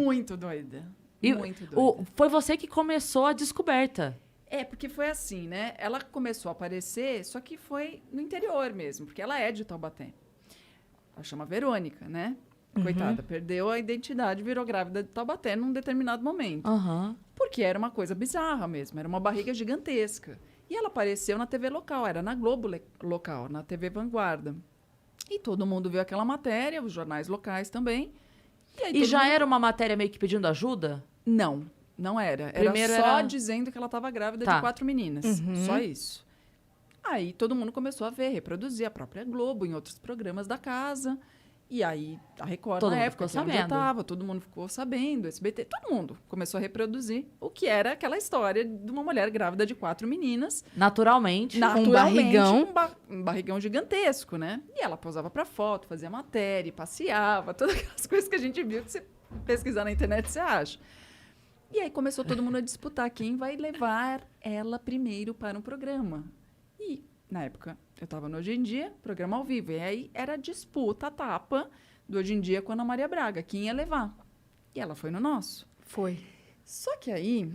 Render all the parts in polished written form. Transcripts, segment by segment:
Muito doida. E Muito doida. foi você que começou a descoberta. Porque foi assim, né? Ela começou a aparecer, só que foi no interior mesmo, porque ela é de Taubaté. Ela chama Verônica, né? Coitada, perdeu a identidade, virou grávida de Taubaté num determinado momento. Porque era uma coisa bizarra mesmo, era uma barriga gigantesca. E ela apareceu na TV local, era na Globo local, na TV Vanguarda. E todo mundo viu aquela matéria, os jornais locais também. E já era uma matéria meio que pedindo ajuda? Não, não era. Primeiro era só era... dizendo que ela estava grávida de 4 meninas. Só isso. Aí todo mundo começou a ver, reproduzir a própria Globo em outros programas da casa. E aí a Record, todo na mundo época, ficou que sabendo. tava, todo mundo ficou sabendo, SBT, todo mundo começou a reproduzir o que era aquela história de uma mulher grávida de 4 meninas. Naturalmente. Naturalmente, barrigão. Um barrigão gigantesco, né? E ela posava pra foto, fazia matéria, passeava, todas aquelas coisas que a gente viu que você pesquisar na internet, você acha. E aí começou todo mundo a disputar quem vai levar ela primeiro para um programa. E, na época, eu estava no Hoje em Dia, programa ao vivo. E aí era disputa, a tapa do Hoje em Dia com a Ana Maria Braga. Quem ia levar? E ela foi no nosso. Foi. Só que aí...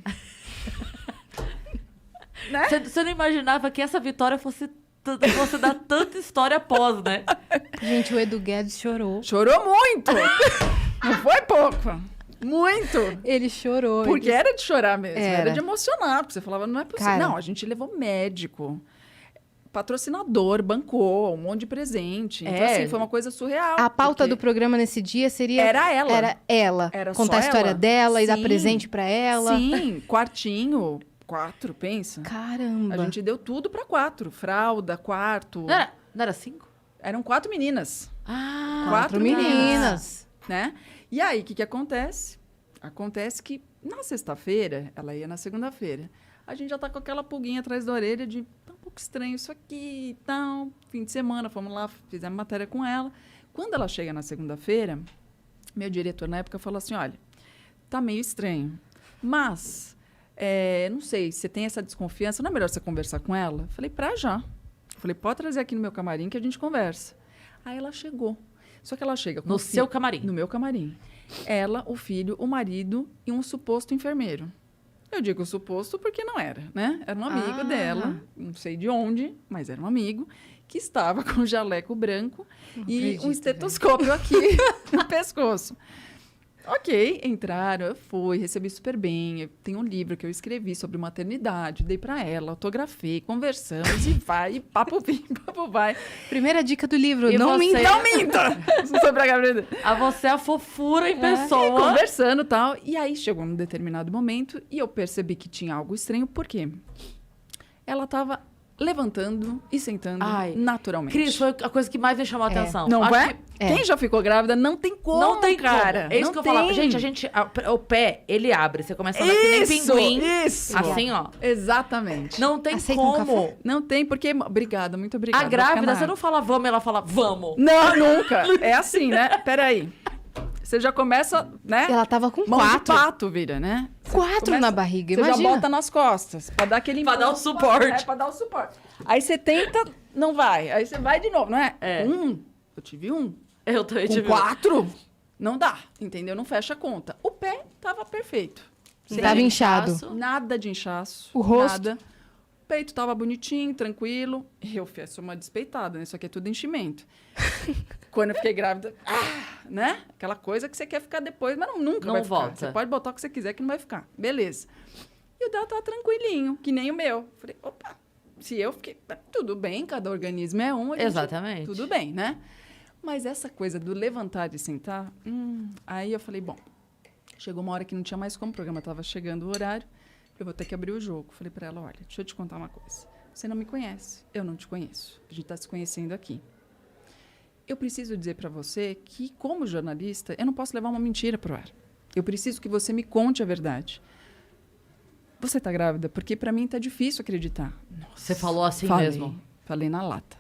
né? Você não imaginava que essa vitória fosse dar tanta história após, né? Gente, o Edu Guedes chorou. Chorou muito! Não foi pouco. Muito! Ele chorou. Porque era de chorar mesmo, era Era de emocionar. Porque você falava, não é possível. Cara. Não, a gente levou médico, patrocinador, bancou, um monte de presente. Então, assim, foi uma coisa surreal. A pauta porque do programa nesse dia seria... Era ela. Era ela. Era Contar só a história ela. dela e dar Sim. presente pra ela. Sim, quartinho, 4, pensa. Caramba. A gente deu tudo pra 4. Fralda, quarto. Não era 5? Eram 4 meninas. Ah, 4 meninas. Né? E aí, o que acontece? Acontece que na sexta-feira, ela ia na segunda-feira, a gente já tá com aquela pulguinha atrás da orelha de tá um pouco estranho isso aqui e tal. Fim de semana, fomos lá, fizemos matéria com ela. Quando ela chega na segunda-feira, meu diretor na época falou assim, olha, tá meio estranho, mas, não sei, você tem essa desconfiança, não é melhor você conversar com ela? Falei, pra já. Falei, pode trazer aqui no meu camarim que a gente conversa. Aí ela chegou. Só que ela chega com no o seu camarim? No meu camarim. Ela, o filho, o marido e um suposto enfermeiro. Eu digo suposto porque não era, né? Era um amigo dela, não sei de onde, mas era um amigo, que estava com um jaleco branco e um estetoscópio aqui no pescoço. Ok, entraram, eu fui, recebi super bem. Eu tenho um livro que eu escrevi sobre maternidade, dei pra ela, autografei, conversamos e vai, e papo vem, papo vai. Primeira dica do livro, E não você? minta. Não minta! Sobre a gravidez. Você é a fofura em E pessoa. conversando e tal. E aí chegou num determinado momento e eu percebi que tinha algo estranho. Por quê? Ela tava levantando e sentando naturalmente. Cris, foi a coisa que mais me chamou a atenção. Não Acho é? que- Quem já ficou grávida não tem como, Não tem cara. como. É isso Não que eu tem. falava. Gente, o pé, ele abre. Você começa a andar que nem pinguim. Isso! Assim, ó. Exatamente. Não tem Aceita um como. café? Não tem, porque... Obrigada, muito obrigada. A grávida, Vai você ficar não fala vamos, ela fala vamos. Não, nunca. É assim, né? Peraí. Você já começa, né? Ela tava com Mão 4. de pato vira, né? 4 na barriga, Você imagina. já bota nas costas, pra dar aquele Pra dar o impulso. suporte. Pra dar o suporte. Aí você tenta, não vai. Aí você vai de novo, não é? É. Eu tive 1. Eu também Com tive... 4, não dá, entendeu? Não fecha a conta. O pé tava perfeito. Você tava inchado. Nada de inchaço. O rosto? Nada. O peito tava bonitinho, tranquilo. Eu sou uma despeitada, né? Isso aqui é tudo enchimento. Quando eu fiquei grávida, né? Aquela coisa que você quer ficar depois, mas nunca Não vai ficar. volta. Você pode botar o que você quiser que não vai ficar. Beleza. E o dela tava tranquilinho, que nem o meu. Falei, opa, se eu fiquei... Tudo bem, cada organismo é um. Exatamente. Tudo bem, né? Mas essa coisa do levantar e sentar, aí eu falei, bom, chegou uma hora que não tinha mais como, o programa estava chegando o horário, eu vou ter que abrir o jogo. Falei para ela, olha, deixa eu te contar uma coisa. Você não me conhece, eu não te conheço. A gente está se conhecendo aqui. Eu preciso dizer para você que, como jornalista, eu não posso levar uma mentira para o ar. Eu preciso que você me conte a verdade. Você está grávida? Porque para mim está difícil acreditar. Nossa, Você falou assim falei, mesmo? Falei na lata.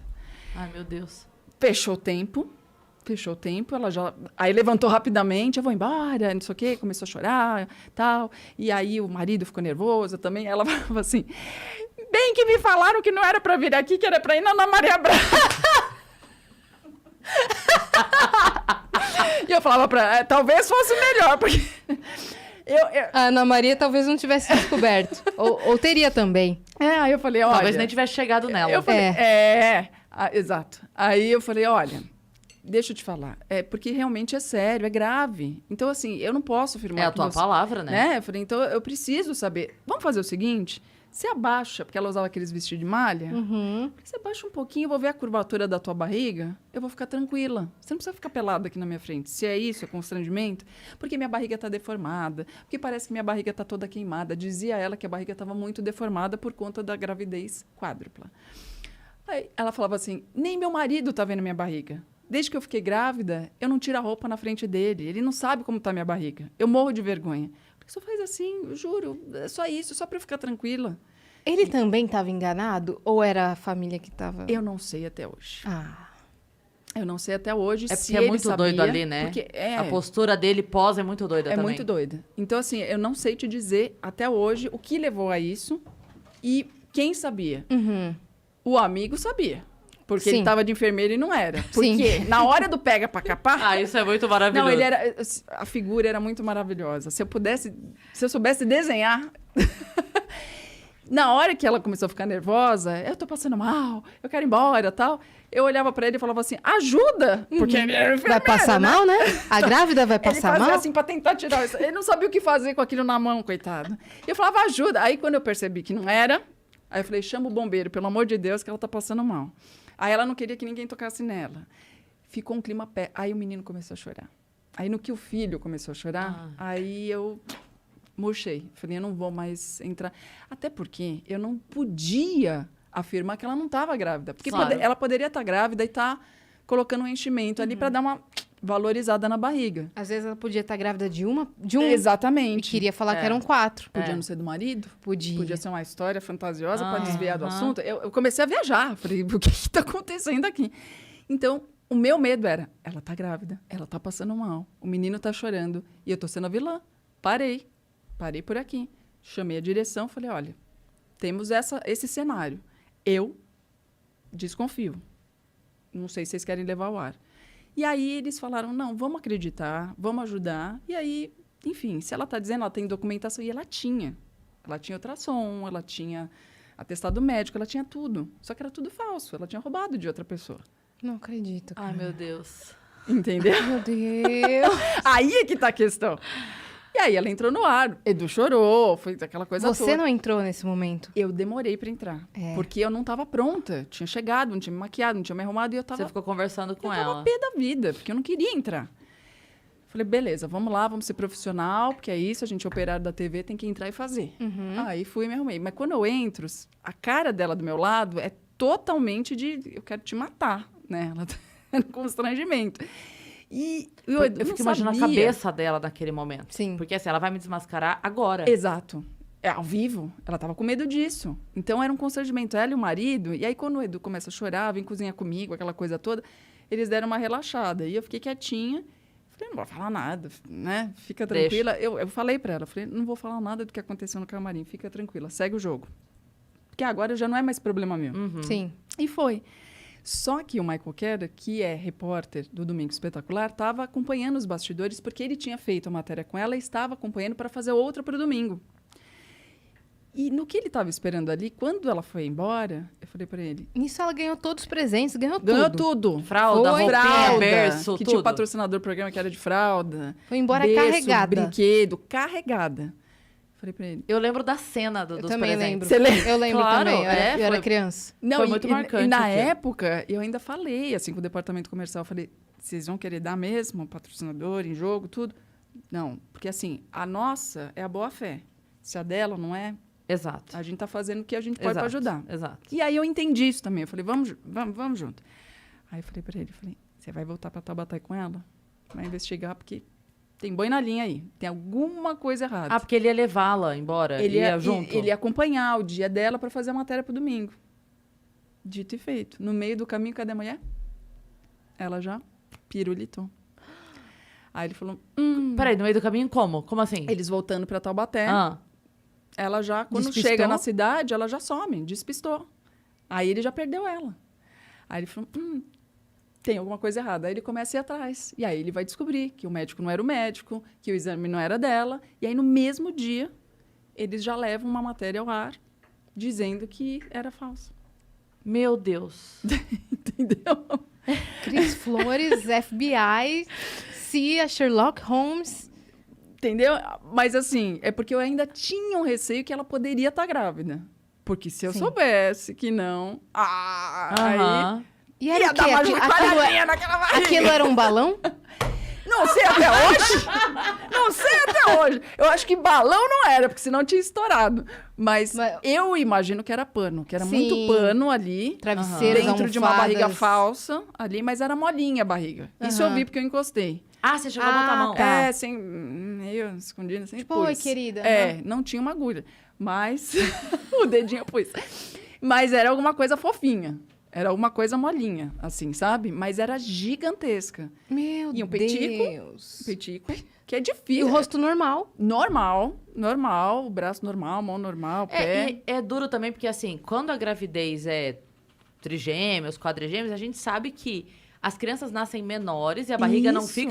Ai, meu Deus. Fechou o tempo, ela já... Aí levantou rapidamente, eu vou embora, não sei o quê, começou a chorar, tal. E aí o marido ficou nervoso também, ela falava assim, bem que me falaram que não era para vir aqui, que era para ir na Ana Maria Braga. E eu falava pra ela, talvez fosse melhor, porque... A Ana Maria talvez não tivesse descoberto. ou teria também. Aí eu falei, olha... Talvez nem tivesse chegado nela. Eu falei, exato. Aí eu falei, olha, deixa eu te falar. Porque realmente é sério, é grave. Então, assim, eu não posso afirmar... É a tua palavra, né? Eu falei, então eu preciso saber. Vamos fazer o seguinte... Você abaixa, porque ela usava aqueles vestidos de malha. Você abaixa um pouquinho, eu vou ver a curvatura da tua barriga, eu vou ficar tranquila. Você não precisa ficar pelada aqui na minha frente. Se é isso, é constrangimento, porque minha barriga está deformada, porque parece que minha barriga está toda queimada. Dizia ela que a barriga estava muito deformada por conta da gravidez quádrupla. Aí ela falava assim, nem meu marido está vendo minha barriga. Desde que eu fiquei grávida, eu não tiro a roupa na frente dele. Ele não sabe como está minha barriga. Eu morro de vergonha. Só faz assim, eu juro, é só isso, só para eu ficar tranquila. Ele também estava enganado? Ou era a família que estava... Eu não sei até hoje. Ah. Eu não sei até hoje É se porque é ele muito sabia, doido ali, né? Porque A postura dele pós é muito doida também. É muito doida. Então, assim, eu não sei te dizer até hoje o que levou a isso e quem sabia. O amigo sabia. Porque Sim. ele estava de enfermeiro e não era. Sim. Porque na hora do pega pra capar... Ah, isso é muito maravilhoso. Não, ele era... A figura era muito maravilhosa. Se eu soubesse desenhar... Na hora que ela começou a ficar nervosa, eu tô passando mal, eu quero ir embora, tal. Eu olhava pra ele e falava assim, ajuda! Porque ele era enfermeiro, Vai passar mal, né? A grávida vai Ele passar fazia mal? assim pra tentar tirar isso. Ele não sabia o que fazer com aquilo na mão, coitado. E eu falava, ajuda. Aí quando eu percebi que não era, aí eu falei, chama o bombeiro, pelo amor de Deus, que ela tá passando mal. Aí ela não queria que ninguém tocasse nela. Ficou um clima pé. Aí o menino começou a chorar. Aí no que o filho começou a chorar, aí eu murchei. Falei, eu não vou mais entrar. Até porque eu não podia afirmar que ela não estava grávida. Porque Claro. ela poderia estar grávida e estar colocando um enchimento ali para dar uma valorizada na barriga. Às vezes ela podia estar grávida de um... E Exatamente. queria falar que eram 4. Podia não ser do marido? Podia. Podia ser uma história fantasiosa para desviar do Aham. assunto. Eu comecei a viajar. Falei, o que está acontecendo aqui? Então, o meu medo era, ela tá grávida, ela tá passando mal, o menino tá chorando e eu tô sendo a vilã. Parei por aqui. Chamei a direção, falei, olha, temos esse cenário. Eu desconfio. Não sei se vocês querem levar ao ar. E aí eles falaram, não, vamos acreditar, vamos ajudar. E aí, enfim, se ela está dizendo, ela tem documentação, e ela tinha. Ela tinha ultrassom, ela tinha atestado médico, ela tinha tudo. Só que era tudo falso, ela tinha roubado de outra pessoa. Não acredito. Ai, meu Deus. Entendeu? Meu Deus. Aí é que tá a questão. E aí ela entrou no ar, Edu chorou, foi aquela coisa toda. Você não entrou nesse momento? Eu demorei para entrar, porque eu não estava pronta. Tinha chegado, não tinha me maquiado, não tinha me arrumado e eu tava... Você ficou conversando com eu ela. tava pé da vida, porque eu não queria entrar. Falei, beleza, vamos lá, vamos ser profissional, porque é isso, a gente é operário da TV, tem que entrar e fazer. Aí fui e me arrumei. Mas quando eu entro, a cara dela do meu lado é totalmente de, eu quero te matar, né? Ela tá no constrangimento. E eu fico imaginando a cabeça dela naquele momento. Sim. Porque assim, ela vai me desmascarar agora. Exato. Ao vivo, ela tava com medo disso. Então, era um constrangimento, ela e o marido. E aí, quando o Edu começa a chorar, vem cozinhar comigo, aquela coisa toda, eles deram uma relaxada. E eu fiquei quietinha. Falei, não vou falar nada, né? Fica tranquila. Eu falei pra ela, falei, não vou falar nada do que aconteceu no camarim. Fica tranquila, segue o jogo. Porque agora já não é mais problema meu. Sim. E foi. Só que o Michael Kerr, que é repórter do Domingo Espetacular, estava acompanhando os bastidores, porque ele tinha feito a matéria com ela e estava acompanhando para fazer outra para o domingo. E no que ele estava esperando ali, quando ela foi embora, eu falei para ele... Nisso ela ganhou todos os presentes, ganhou Ganhou tudo. tudo. Fralda, Foi. roupinha, Fralda, berço, que tudo. tinha o patrocinador do programa que era de fralda. Foi embora berço, carregada. brinquedo, carregada. Falei para ele... Eu lembro da cena Eu dos também presentes. lembro. Você lembra? Eu lembro Claro, também, eu era foi- criança. Não, Foi muito marcante E na aquilo. época, eu ainda falei, assim, com o departamento comercial, eu falei, vocês vão querer dar mesmo patrocinador em jogo, tudo? Não, porque assim, a nossa é a boa-fé. Se a dela não é, Exato. a gente tá fazendo o que a gente pode Exato. para ajudar. Exato. E aí eu entendi isso também. Eu falei, vamos junto. Aí eu falei para ele, você vai voltar para Taubaté com ela? Vai investigar, porque tem boi na linha aí. Tem alguma coisa errada. Ah, porque ele ia levá-la embora. ele ia junto. Ele ia acompanhar o dia dela para fazer a matéria para domingo. Dito e feito. No meio do caminho, cadê a mulher? Ela já pirulitou. Aí ele falou, Peraí, no meio do caminho, como? Como assim? eles voltando para Taubaté, Ah, ela já, quando Despistou? chega na cidade, ela já some, despistou. Aí ele já perdeu ela. Aí ele falou, tem alguma coisa errada. Aí ele começa a ir atrás. E aí ele vai descobrir que o médico não era o médico, que o exame não era dela. E aí, no mesmo dia, eles já levam uma matéria ao ar dizendo que era falso. Meu Deus. Entendeu? Cris Flores, FBI, Cia, Sherlock Holmes. Entendeu? Mas assim, é porque eu ainda tinha um receio que ela poderia estar grávida. Porque se eu Sim. soubesse que não... aí... Aham. E era Ia o dar quê? uma Aquilo, chacoalhadinha naquela barriga. aquilo era um balão? Não sei até hoje. Não sei até hoje. Eu acho que balão não era, porque senão tinha estourado. Mas eu imagino que era pano, que era Sim. muito pano ali. Travesseiros, Dentro de uma almofadas. barriga falsa ali, mas era molinha a barriga. Isso eu Aham. vi porque eu encostei. Ah, você chegou a botar a mão. tá. É, sem, meio escondida, sem Tipo, pus. oi, querida. É, não tinha uma agulha. Mas o dedinho eu pus. Mas era alguma coisa fofinha. Era alguma coisa molinha, assim, sabe? Mas era gigantesca. Meu E um peitico? Deus. Peitico, que é E difícil. o rosto normal. Normal, o braço normal, mão normal, pé. É duro também, porque assim, quando a gravidez é trigêmeos, quadrigêmeos, a gente sabe que as crianças nascem menores e a barriga não Isso.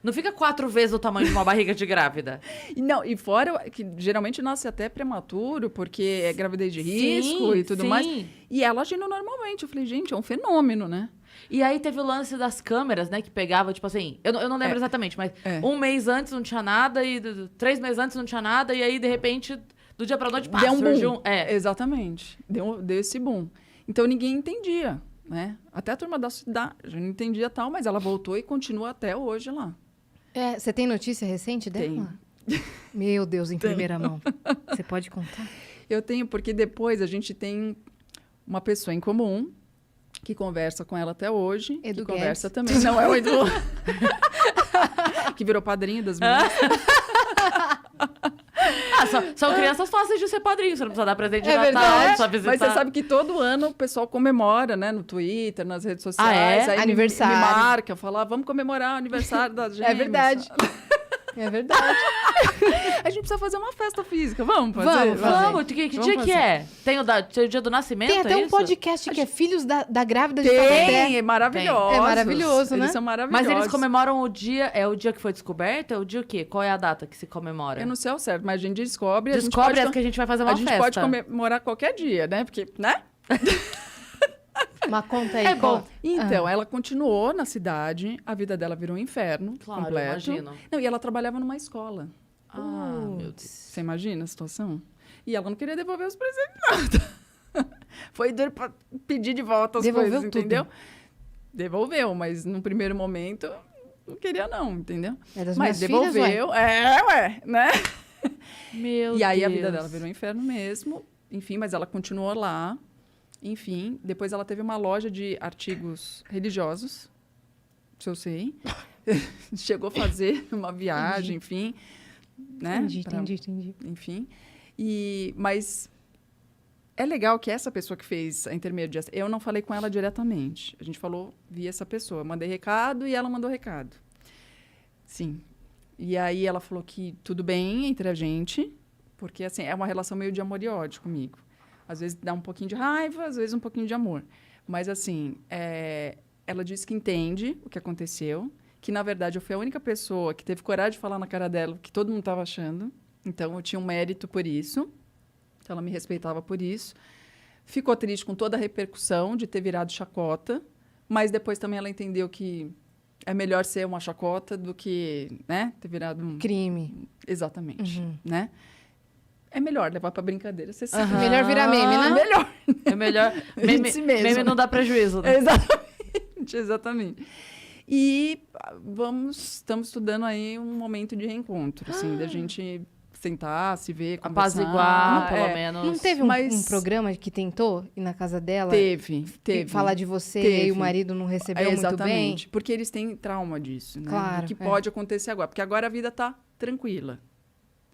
não fica 4 vezes o tamanho de uma barriga de grávida. E não, e fora que geralmente nasce até prematuro, porque é gravidez de risco e tudo sim. mais. E ela agindo normalmente. Eu falei, gente, é um fenômeno, né? E aí teve o lance das câmeras, né? Que pegava, tipo assim, eu não lembro exatamente, mas um mês antes não tinha nada, e 3 meses antes não tinha nada, e aí, de repente, do dia pra noite, pá, Deu um surgiu boom. É. Exatamente. Deu esse boom. Então ninguém entendia, né? Até a turma da cidade já não entendia tal, mas ela voltou e continua até hoje lá. É, você tem notícia recente dela? Meu Deus, em primeira mão. Você pode contar? Eu tenho, porque depois a gente tem uma pessoa em comum que conversa com ela até hoje. Edu que conversa Guedes. também. Não, é o Edu. Que virou padrinho das meninas. São crianças fáceis de ser padrinho, você não precisa dar presente de É Natal, verdade. só visitar. Mas você sabe que todo ano o pessoal comemora, né? No Twitter, nas redes sociais. é? Aí Aniversário. Me marca, fala, vamos comemorar o aniversário das gêmeas. É verdade. É verdade. A gente precisa fazer uma festa física. Vamos fazer? Vamos fazer. Vamos, que Vamos dia fazer. que é? Tem o dia do nascimento, Tem até é um isso? podcast que é Filhos da Grávida de Taubaté. Tem, é maravilhoso. É maravilhoso, né? Eles são maravilhosos. Mas eles comemoram o dia, é o dia que foi descoberto? É o dia o quê? Qual é a data que se comemora? Eu não sei ao certo, mas a gente descobre. Descobre a as que a gente vai fazer uma gente festa. pode comemorar qualquer dia, né? Porque, né? Mas conta aí. É bom. conta. Então, ela continuou na cidade, a vida dela virou um inferno Claro, completo. imagino. Não, e ela trabalhava numa escola. Ah, meu Deus. Você imagina a situação? E ela não queria devolver os presentes, nada. Foi duro pra pedir de volta as Devolveu coisas, tudo. entendeu? Devolveu, mas num primeiro momento não queria não, entendeu? É das Mas minhas filhas, devolveu, ué, né? Meu E aí a Deus. vida dela virou um inferno mesmo. Enfim, mas ela continuou lá. Enfim, depois ela teve uma loja de artigos religiosos, se eu sei. Chegou a fazer uma viagem, enfim. Né? Entendi. Enfim. Mas é legal que essa pessoa que fez a intermediação... Eu não falei com ela diretamente. A gente falou via essa pessoa. Eu mandei recado e ela mandou recado. Sim. E aí ela falou que tudo bem entre a gente, porque assim, é uma relação meio de amor e ódio comigo. Às vezes dá um pouquinho de raiva, às vezes um pouquinho de amor. Mas assim, ela disse que entende o que aconteceu, que na verdade eu fui a única pessoa que teve coragem de falar na cara dela o que todo mundo estava achando. Então eu tinha um mérito por isso. Então ela me respeitava por isso. Ficou triste com toda a repercussão de ter virado chacota, mas depois também ela entendeu que é melhor ser uma chacota do que, né, ter virado um... Crime. Exatamente, Uhum. né? É melhor levar pra brincadeira, você sabe. Aham. Melhor virar meme, né? Melhor. É melhor. Meme, Si mesmo. meme não dá prejuízo, né? Exatamente. E estamos estudando aí um momento de reencontro, assim, da gente sentar, se ver, conversar. Apaziguar, pelo É. menos. Não teve um programa que tentou ir na casa dela? Teve. Falar de você Teve. e o marido não recebeu muito bem? Exatamente, porque eles têm trauma disso, né? Claro, O que é. pode acontecer agora, porque agora a vida tá tranquila.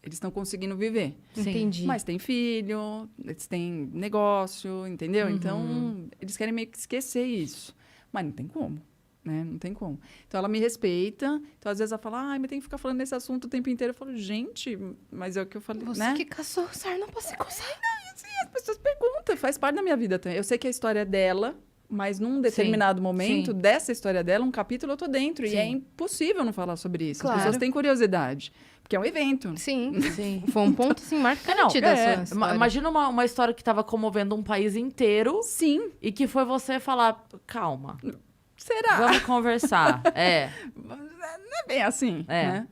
Eles estão conseguindo viver. Sim. Entendi. Mas tem filho, eles têm negócio, entendeu? Uhum. Então, eles querem meio que esquecer isso. Mas não tem como, né? Não tem como. Então, ela me respeita. Então, às vezes, ela fala, mas tem que ficar falando nesse assunto o tempo inteiro. Eu falo, gente, mas é o que eu falei, Você né? que caçou o sarna pra se coçar. As pessoas perguntam, faz parte da minha vida também. Eu sei que a história é dela, mas num determinado momento dessa história dela, um capítulo eu tô dentro. Sim. E é impossível não falar sobre isso. Claro. As pessoas têm curiosidade. Porque é um evento. Sim. Sim. Foi um ponto, assim, marcante dessa história. Imagina uma história que tava comovendo um país inteiro Sim. e que foi você falar, calma, Será? vamos conversar. Não é bem assim, né?